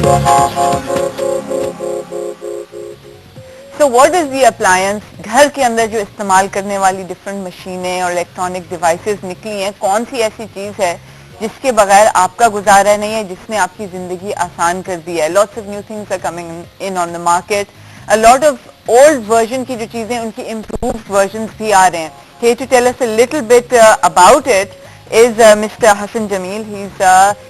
So what is the appliance? घर के अंदर जो इस्तेमाल करने वाली डिफरेंट मशीनें और इलेक्ट्रॉनिक डिवाइसेस निकली हैं, कौन सी ऐसी चीज है जिसके बगैर आपका गुजारा नहीं है, जिसने आपकी जिंदगी आसान कर दी है? Lots of new things are coming in on the market. A lot of old version की जो चीजें उनकी improved versions भी आ रहे हैं. Here to tell us a little bit about it is Mr. Hassan Jamil. He's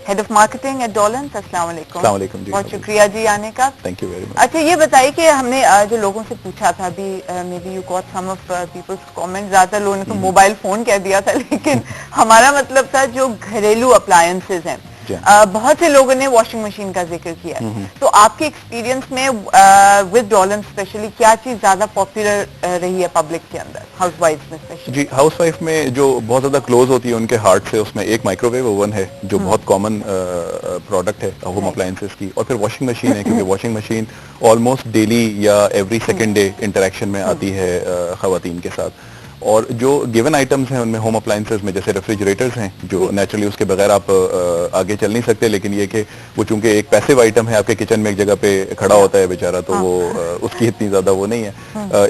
head of marketing at Dolans. अस्सलाम वालेकुम. अस्सलाम वालेकुम जी. बहुत शुक्रिया जी आने का. Thank you very much. अच्छा ये बताइए कि हमने जो लोगों से पूछा था अभी, maybe you got some of peoples comments, ज्यादातर लोगों ने तो मोबाइल फोन कह दिया था, लेकिन हमारा मतलब था जो घरेलू अप्लायंसेस हैं. बहुत से लोगों ने वॉशिंग मशीन का जिक्र किया है. तो आपके एक्सपीरियंस में विद डॉलन स्पेशली क्या चीज ज्यादा पॉपुलर रही है पब्लिक के अंदर, हाउसवाइफ में स्पेशली? जी, हाउसवाइफ में जो बहुत ज्यादा क्लोज होती है उनके हार्ट से, उसमें एक माइक्रोवेव ओवन है जो बहुत कॉमन प्रोडक्ट है होम अप्लायंसेस की, और फिर वॉशिंग मशीन है, क्योंकि वॉशिंग मशीन ऑलमोस्ट डेली या एवरी सेकेंड डे इंटरेक्शन में आती है खवातीन के साथ. और जो गिवन आइटम्स हैं उनमें होम अप्लायंसेस में जैसे रेफ्रिजरेटर्स हैं जो नेचुरली उसके बगैर आप आगे चल नहीं सकते, लेकिन ये कि वो चूंकि एक पैसिव आइटम है, आपके किचन में एक जगह पे खड़ा होता है बेचारा, तो वो उसकी इतनी ज्यादा वो नहीं है.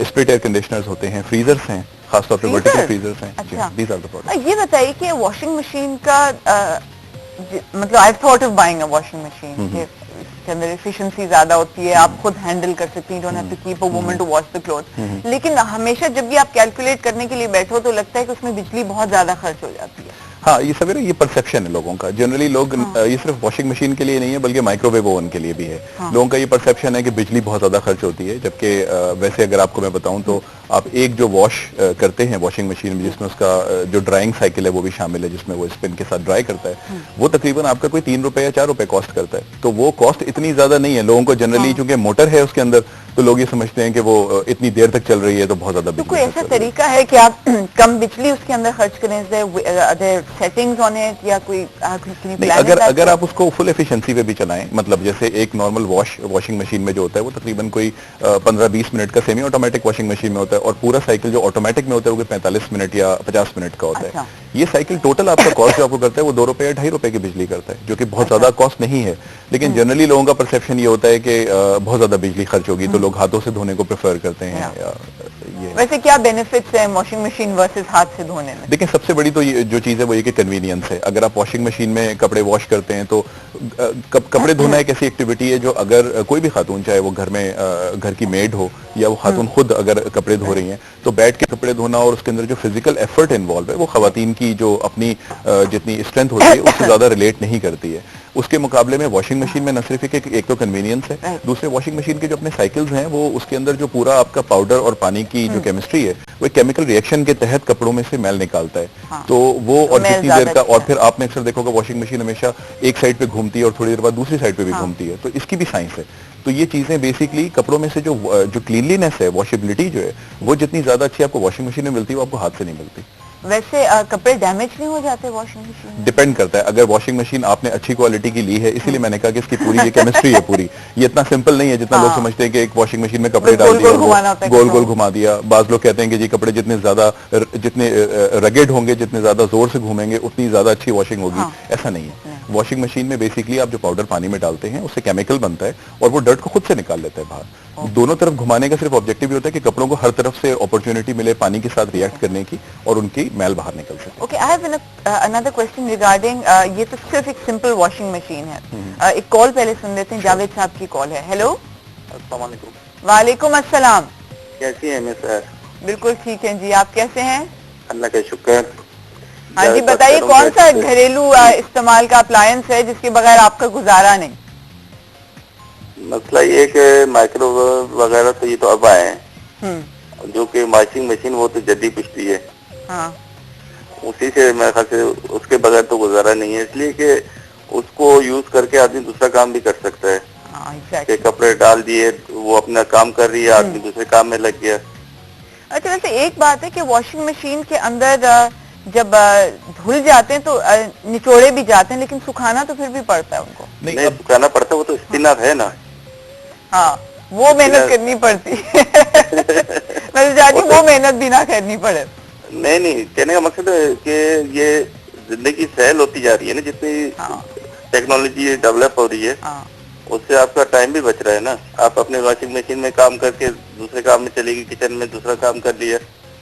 स्प्लिट एयर कंडीशनर्स होते हैं, फ्रीजर्स हैं, खासतौर पे वर्टिकल फ्रीजर्स हैं. These are the products. ये बताइए कि वॉशिंग मशीन का मतलब I thought of buying a washing machine के अंदर एफिशिएंसी ज्यादा होती है, आप खुद हैंडल कर सकती हैं, don't have to keep a woman to wash the cloth. लेकिन हमेशा जब भी आप कैलकुलेट करने के लिए बैठो तो लगता है कि उसमें बिजली बहुत ज्यादा खर्च हो जाती है. हाँ, ये सवेरे ये परसेप्शन है लोगों का. जनरली लोग ये सिर्फ वॉशिंग मशीन के लिए नहीं है बल्कि माइक्रोवेव ओवन के लिए भी है. लोगों का ये परसेप्शन है कि बिजली बहुत ज्यादा खर्च होती है, जबकि वैसे अगर आपको मैं बताऊं तो आप एक जो वॉश करते हैं वॉशिंग मशीन में, जिसमें उसका जो ड्राइंग साइकिल है वो भी शामिल है, जिसमें वो स्पिन के साथ ड्राई करता है, वो तकरीबन आपका कोई 3 रुपए या 4 रुपए कॉस्ट करता है. तो वो कॉस्ट इतनी ज्यादा नहीं है. लोगों को जनरली चूंकि मोटर है उसके अंदर, तो लोग ये समझते हैं कि वो इतनी देर तक चल रही है तो बहुत ज्यादा बिजली. तो कोई ऐसा तरीका है कि आप कम बिजली उसके अंदर खर्च करें, सेटिंग्स ऑन इट या कोई नहीं? अगर आप उसको फुल एफिशिएंसी पे भी चलाएं, मतलब जैसे एक नॉर्मल वॉशिंग मशीन में जो होता है वो तकरीबन कोई 15-20 मिनट का सेमी ऑटोमेटिक वॉशिंग मशीन में होता है, और पूरा साइकिल जो ऑटोमेटिक में होता है वो 45 मिनट या 50 मिनट का होता है. ये साइकिल टोटल आपका कॉस्ट जो आपको करता है वो 2 रुपए या 2.5 रुपए की बिजली करता है, जो कि बहुत ज्यादा कॉस्ट नहीं है. लेकिन जनरली लोगों का परसेप्शन ये होता है कि बहुत ज्यादा बिजली खर्च होगी, तो लोग हाथों से धोने को प्रेफर करते हैं. ये वैसे क्या बेनिफिट्स हैं वॉशिंग मशीन वर्सेस हाथ से धोने में? देखिए, सबसे बड़ी तो ये जो चीज है वो ये कि कन्वीनियंस है. अगर आप वॉशिंग मशीन में कपड़े वॉश करते हैं तो कपड़े धोना एक ऐसी एक्टिविटी है जो अगर कोई भी खातून, चाहे वो घर में घर की मेड हो या वो खातून खुद अगर कपड़े धो रही हैं, तो बैठ के कपड़े धोना और उसके अंदर जो फिजिकल एफर्ट इन्वॉल्व है वो खवातीन की जो अपनी जितनी स्ट्रेंथ होती है उससे ज्यादा रिलेट नहीं करती है. उसके मुकाबले में वॉशिंग मशीन में न सिर्फ एक तो कन्वीनियंस है, दूसरे वॉशिंग मशीन के जो अपने साइकिल्स हैं वो उसके अंदर जो पूरा आपका पाउडर और पानी की जो केमिस्ट्री है वो एक केमिकल रिएक्शन के तहत कपड़ों में से मैल निकालता है. तो वो और जितनी देर का, और फिर आपने अक्सर देखोगे वॉशिंग मशीन हमेशा एक साइड पे घूमती है और थोड़ी देर बाद दूसरी साइड पे भी घूमती है, तो इसकी भी साइंस है. तो ये चीजें बेसिकली कपड़ों में से जो क्लीनलीनेस है, वॉशेबिलिटी जो है, वो जितनी ज्यादा अच्छी आपको वॉशिंग मशीन में मिलती है वो आपको हाथ से नहीं मिलती. वैसे कपड़े डैमेज नहीं हो जाते वॉशिंग मशीन में? डिपेंड करता है. अगर वॉशिंग मशीन आपने अच्छी क्वालिटी की ली है, इसीलिए मैंने कहा कि इसकी पूरी ये केमिस्ट्री है पूरी, ये इतना सिंपल नहीं है जितना लोग समझते हैं कि एक वॉशिंग मशीन में कपड़े डाल दिए, गोल गोल घुमा दिया. बाज लोग कहते हैं कि जी कपड़े जितने रगेड होंगे, जितने ज्यादा जोर से घूमेंगे उतनी ज्यादा अच्छी वॉशिंग होगी. ऐसा नहीं है. वॉशिंग मशीन में बेसिकली आप जो पाउडर पानी में डालते हैं उससे केमिकल बनता है और वो डर्ट को खुद से निकाल लेता है बाहर. दोनों तरफ घुमाने का सिर्फ ऑब्जेक्टिव होता है कि कपड़ों को हर तरफ से अपॉर्चुनिटी मिले पानी के साथ रिएक्ट करने की और उनकी मैल बाहर निकल सके. Okay, I have another question regarding, ये तो सिर्फ एक सिंपल वॉशिंग मशीन है. एक कॉल पहले सुन लेते हैं. जावेद साहब की कॉल है. हेलो. अस्सलाम वालेकुम. वालेकुम अस्सलाम. कैसी हैं मिस सर? बिल्कुल ठीक है जी, आप कैसे हैं? अल्लाह का शुक्र. हाँ जी, बताइए कौन सा घरेलू इस्तेमाल का अप्लायंस है जिसके बगैर आपका गुजारा नहीं? मसला ये कि माइक्रोवेव वगैरह तो ये तो अब आए हैं, जो कि वॉशिंग मशीन वो तो जदी पुश्ती है. हाँ. उसी से मेरे ख्याल से उसके बगैर तो गुजारा नहीं है, इसलिए कि उसको यूज करके आदमी दूसरा काम भी कर सकता है. कि कपड़े डाल दिए, वो अपना काम कर रही है, आदमी दूसरे काम में लग गया. अच्छा, वैसे एक बात है कि वॉशिंग मशीन के अंदर जब धुल जाते हैं तो निचोड़े भी जाते हैं, लेकिन सुखाना तो फिर भी पड़ता है उनको. नहीं सुखाना पड़ता है, वो तो स्पिनर है ना. हाँ, वो मेहनत करनी पड़ती है. मैं चाहती हूँ वो मेहनत भी ना करनी पड़े. नहीं, कहने का मकसद है कि ये जिंदगी सहल होती जा रही है ना, जितनी टेक्नोलॉजी डेवलप हो रही है उससे आपका टाइम भी बच रहा है ना। आप अपने वॉशिंग मशीन में काम करके दूसरे काम में चलेगी, किचन में दूसरा काम कर लिया।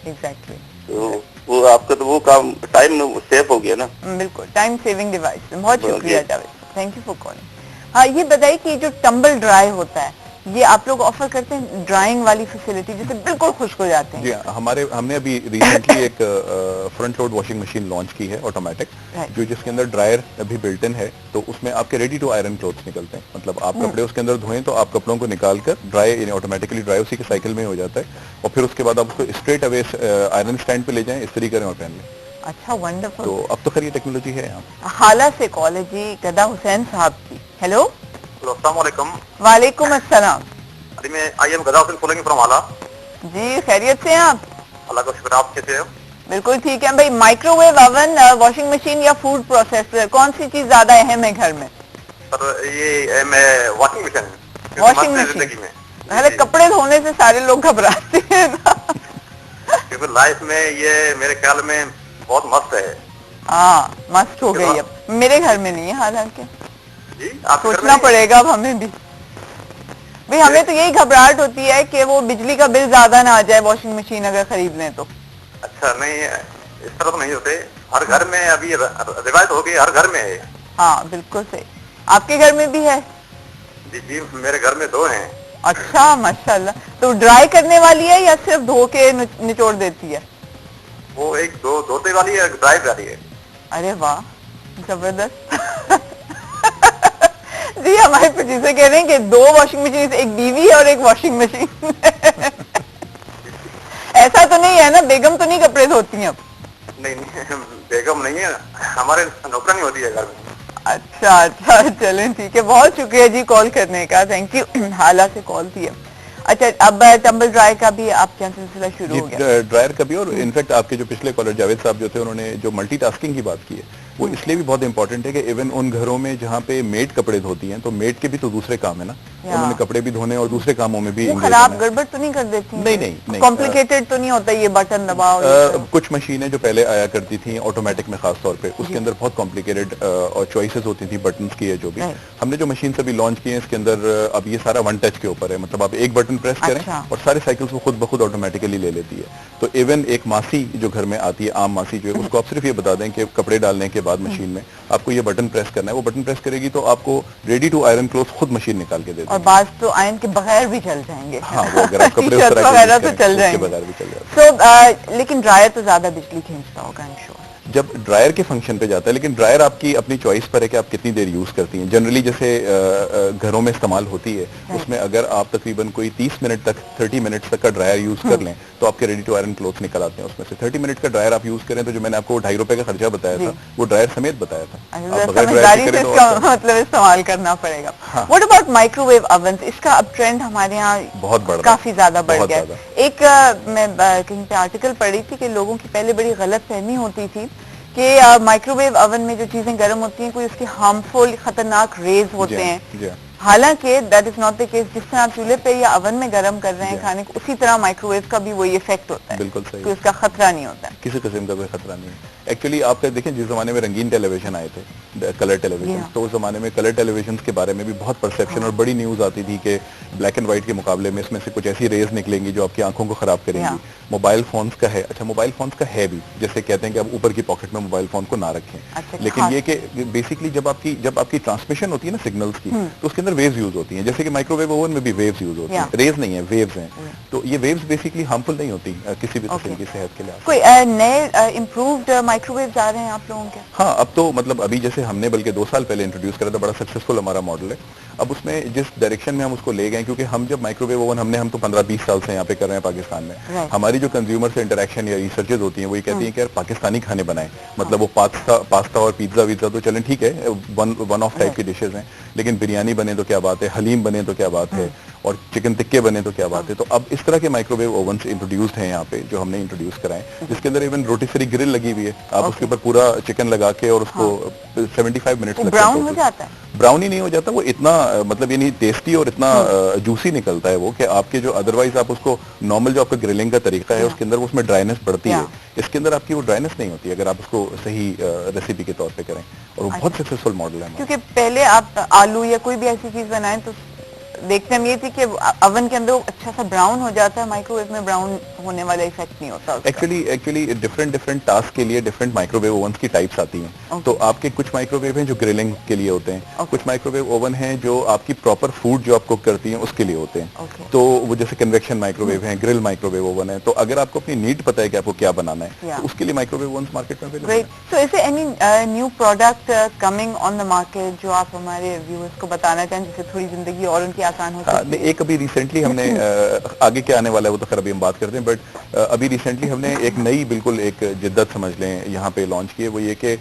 एग्जैक्टली। तो वो आपका तो वो काम टाइम सेव हो गया ना। बिल्कुल, टाइम सेविंग डिवाइस। बहुत शुक्रिया Javed, thank you for calling. हाँ, ये बताइए कि जो टम्बल ड्राई होता है, ये आप लोग ऑफर करते हैं ड्राइंग वाली फैसिलिटी जिससे बिल्कुल खुश्क हो जाते हैं? जी हमने अभी रिसेंटली एक front load washing machine launch की है ऑटोमेटिक, जो जिसके अंदर ड्रायर अभी बिल्ट इन है। तो उसमें आपके रेडी टू आयरन क्लोथ्स निकलते हैं, मतलब आप कपड़े उसके अंदर धोएं तो आप कपड़ों को निकाल कर ड्राई यानी ऑटोमेटिकली ड्राई उसी के साइकिल में हो जाता है, और फिर उसके बाद आप उसको स्ट्रेट अवे आयरन स्टैंड पे ले जाएं, इस्त्री करें और पहन लें। अच्छा, वंडरफुल। तो अब तो खैर ये टेक्नोलॉजी है यहाँ। हाला से कॉल है जी, गदा हुसैन साहब की। हेलो, अस्सलाम वालेकुम। वालेकुम अस्सलाम। आई एम गदा हुसैन कॉलिंग फ्रॉम हाला। जी, खैरियत से हैं आप? अल्लाह का शुक्र, आप कैसे हो? बिल्कुल ठीक है भाई। माइक्रोवेव ओवन, वॉशिंग मशीन या फूड प्रोसेसर, कौन सी चीज ज्यादा अहम है घर में? सर ये मैं वॉशिंग मशीन। Washing machine. अरे कपड़े धोने से सारे लोग घबराते हैं ना। क्योंकि लाइफ में ये मेरे ख्याल में बहुत मस्त है। हाँ, मस्त हो गई। अब मेरे घर में नहीं है हालांकि। जी, आप सोचना पड़ेगा अब हमें भी। भाई हमें तो यही घबराहट होती है कि वो बिजली का बिल ज्यादा ना आ जाए वॉशिंग मशीन अगर खरीद लें तो। अच्छा, नहीं इस तरह तो नहीं होते। हर घर में अभी रिवायत हो गई, हर घर में है। हाँ बिल्कुल सही। आपके घर में भी है? जी जी, मेरे घर में 2 हैं। अच्छा, माशाल्लाह। तो ड्राई करने वाली है या सिर्फ धो के निचोड़ देती है? वो एक धोते वाली है, ड्राई वाली है। अरे वाह, जबरदस्त। जी, हमारे प्रोड्यूसर कह रहे हैं कि 2 वॉशिंग मशीन, एक बीवी है और एक वॉशिंग मशीन। ऐसा तो नहीं है ना, बेगम तो नहीं कपड़े धोती हैं अब? नहीं, बेगम नहीं है, हमारे नौकरानी होती है घर में। अच्छा अच्छा, चलें ठीक है, बहुत शुक्रिया जी कॉल करने का, थैंक यू। हाला से कॉल थी। अच्छा, अब टम्बल ड्राई का भी आपके यहाँ सिलसिला शुरू हो गया? ड्रायर का भी, और इनफैक्ट आपके जो पिछले कॉलर जावेद साहब जो थे उन्होंने जो मल्टीटास्किंग की बात की है वो इसलिए भी बहुत इंपॉर्टेंट है कि इवन उन घरों में जहाँ पे मेड कपड़े धोती हैं तो मेड के भी तो दूसरे काम है ना, उन्होंने कपड़े भी धोने और दूसरे कामों में भी खराब गड़बड़ तो नहीं कर देती? नहीं, कॉम्प्लिकेटेड तो नहीं होता ये बटन दबाओ? कुछ मशीनें जो पहले आया करती थी ऑटोमेटिक में खास तौर पे, उसके अंदर बहुत कॉम्प्लिकेटेड और चॉइसेस होती थी बटन की है जो भी। हमने जो मशीन अभी लॉन्च की है इसके अंदर अब ये सारा वन टच के ऊपर है, मतलब आप एक बटन प्रेस करें और सारे साइकिल्स वो खुद ब खुद ऑटोमेटिकली ले लेती है। तो इवन एक मासी जो घर में आती है, आम मासी जो है, उसको आप सिर्फ ये बता दें कि कपड़े डालने के बाद मशीन में आपको ये बटन प्रेस करना है, वो बटन प्रेस करेगी तो आपको रेडी टू आयरन क्लोथ खुद मशीन निकाल के देती है। और बात तो आयरन के बगैर भी चल जाएंगे। हाँ, वो अगर आप कपड़े वगैरह तो चल जाएंगे, बगैर भी चल जाएंगे। लेकिन ड्रायर तो ज्यादा बिजली खींचता होगा आई एम श्योर। जब ड्रायर के फंक्शन पे जाता है, लेकिन ड्रायर आपकी अपनी चॉइस पर है कि आप कितनी देर यूज करती हैं। जनरली जैसे घरों में इस्तेमाल होती है उसमें अगर आप तकरीबन कोई 30 मिनट तक 30 मिनट तक का ड्रायर यूज कर लें तो आपके रेडी टू आयरन क्लोथ निकल आते हैं उसमें से। 30 मिनट का ड्रायर आप यूज करें तो जो मैंने आपको ₹2.5 का खर्चा बताया था वो ड्रायर समेत बताया था। समझदारी से इसका मतलब इस्तेमाल करना पड़ेगा। What about microwave oven? इसका अब ट्रेंड हमारे यहाँ बहुत बढ़ काफी ज्यादा बढ़ गया। एक मैं कहीं पे आर्टिकल पढ़ी थी कि लोगों की पहले बड़ी गलत फहमी होती थी कि माइक्रोवेव ओवन में जो चीजें गर्म होती हैं कोई उसके हार्मफुल खतरनाक रेज होते हैं। हालांकि that is not the case. जिस तरह आप चूल्हे पे या ओवन में गर्म कर रहे हैं खाने को, उसी तरह माइक्रोवेव का भी वही इफेक्ट होता है। बिल्कुल सही, कोई उसका खतरा नहीं होता है, किसी किस्म का कोई खतरा नहीं है। एक्चुअली आप देखें जिस जमाने में रंगीन टेलीविजन आए थे, कलर टेलीविजन, तो उस जमाने में कलर टेलीविजन के बारे में भी बहुत परसेप्शन और बड़ी न्यूज आती थी कि ब्लैक एंड व्हाइट के मुकाबले में इसमें से कुछ ऐसी रेज निकलेंगी जो आपकी आंखों को खराब करेंगी। मोबाइल फोन्स का है, अच्छा मोबाइल फोन्स का है भी, जैसे कहते हैं कि आप ऊपर की पॉकेट में मोबाइल फोन को ना रखें, लेकिन ये कि बेसिकली जब आपकी ट्रांसमिशन होती है ना सिग्नल्स की, तो उसके अंदर वेव्स यूज होती हैं। जैसे कि माइक्रोवेव ओवन में भी वेव्स यूज होती हैं, रेज नहीं है, वेव्स हैं। तो ये वेव्स बेसिकली हार्मफुल नहीं होती किसी भी किस्म की सेहत के लिए। कोई नए इंप्रूव्ड माइक्रोवेव आ रहे हैं आप लोगों के? हाँ, अब तो मतलब अभी जैसे हमने बल्कि 2 साल पहले इंट्रोड्यूस करा था, बड़ा सक्सेसफुल हमारा मॉडल है। अब उसमें जिस डायरेक्शन में हम उसको ले गए, क्योंकि हम जब माइक्रोवेव ओवन हम तो 15-20 साल से यहाँ पे कर रहे हैं पाकिस्तान में। हमारी जो कंज्यूमर से इंटरेक्शन या रिसर्चेज होती हैं वो ये कहती हैं कि यार पाकिस्तानी खाने बनाएं, मतलब वो पास्ता और पिज्जा विज्जा तो चलें ठीक है, वन ऑफ टाइप की डिशेज हैं, लेकिन बिरयानी बने तो क्या बात है, हलीम बने तो क्या बात है, और चिकन टिक्के बने तो क्या बात है। तो अब इस तरह के माइक्रोवेव ओवन इंट्रोड्यूस्ड हैं यहाँ पे, जो हमने इंट्रोड्यूस कराए, जिसके अंदर इवन रोटिसरी ग्रिल लगी हुई है। आप उसके ऊपर पूरा चिकन लगा के और उसको 75 मिनट्स ब्राउन हो जाता है? ब्राउन ही नहीं हो जाता वो, इतना मतलब ये नहीं टेस्टी और इतना जूसी निकलता है वो, कि आपके जो अदरवाइज आप उसको नॉर्मल जो आपका ग्रिलिंग का तरीका है उसके अंदर वो उसमें ड्राइनेस बढ़ती है, इसके अंदर आपकी वो ड्राइनेस नहीं होती अगर आप उसको सही रेसिपी के तौर पे करें। और वो बहुत सक्सेसफुल मॉडल है। क्योंकि पहले आप आलू या कोई भी ऐसी चीज बनाएं तो देखते हम ये थी कि अवन के अंदर अच्छा सा ब्राउन हो जाता है, माइक्रोवेव में ब्राउन होने वाला इफेक्ट नहीं होता। एक्चुअली डिफरेंट टास्क के लिए डिफरेंट माइक्रोवेव ओवन्स की टाइप्स आती हैं। तो आपके कुछ माइक्रोवेव हैं जो ग्रिलिंग के लिए होते हैं, कुछ माइक्रोवेव ओवन हैं जो आपकी प्रॉपर फूड जो आप कुक करती हैं उसके लिए होते हैं। तो वो जैसे कन्वेक्शन माइक्रोवेव है, ग्रिल माइक्रोवेव ओवन है। तो अगर आपको अपनी नीड पता है कि आपको क्या बनाना है तो उसके लिए माइक्रोवेव ओवन्स मार्केट में अवेलेबल हैं। So is any new product coming on the market जो आप हमारे व्यूअर्स को बताना चाहें, जिससे थोड़ी जिंदगी और उनकी आसान हो सके? एक अभी रिसेंटली हमने आगे क्या आने वाला है वो तो खैर अभी हम बात करते हैं, बट अभी रिसेंटली हमने एक नई बिल्कुल एक जिद्दत समझ लें यहाँ पे लॉन्च की है। वो ये कि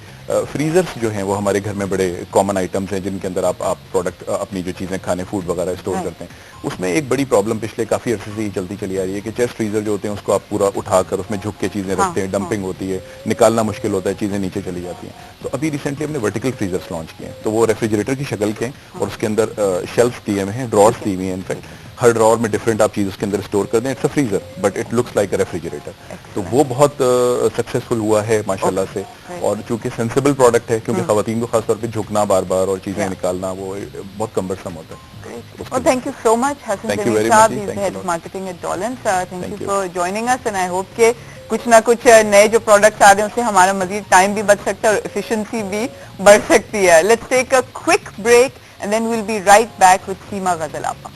फ्रीजर्स जो हैं वो हमारे घर में बड़े कॉमन आइटम्स हैं जिनके अंदर आप प्रोडक्ट अपनी जो चीजें खाने फूड वगैरह स्टोर करते हैं। उसमें एक बड़ी प्रॉब्लम पिछले काफी अरसे से ही चलती चली आ रही है कि चेस्ट फ्रीजर जो होते हैं उसको आप पूरा उठाकर उसमें झुक के चीजें रखते हैं, डंपिंग होती है, निकालना मुश्किल होता है, चीजें नीचे चली जाती हैं। तो अभी रिसेंटली हमने वर्टिकल फ्रीजर्स लॉन्च किए हैं। तो वो रेफ्रिजरेटर की शक्ल के हैं और उसके अंदर शेल्फ दिए हुए हैं, ड्रॉर्स दी हुई हैं। इनफैक्ट हर ड्रॉर में डिफरेंट आप चीज उसके अंदर स्टोर कर दें। It's a freezer but it looks like a refrigerator. तो वो बहुत सक्सेसफुल हुआ है माशाल्लाह से। और चूंकि सेंसिबल प्रोडक्ट है, क्योंकि खवातीन को खासतौर पे झुकना बार बार और चीजें निकालना वो बहुत कम्बरसम होता है। Thank you so much Hasan Jamil साहब, head of marketing at Dawlance. Thank you for joining us and I hope के कुछ ना कुछ नए जो प्रोडक्ट्स आ रहे हैं उससे हमारा मजीद टाइम भी बच सकता है और एफिशिएंसी भी बढ़ सकती है। Let's take a quick break and then we'll be right back with Seema Ghazalappa.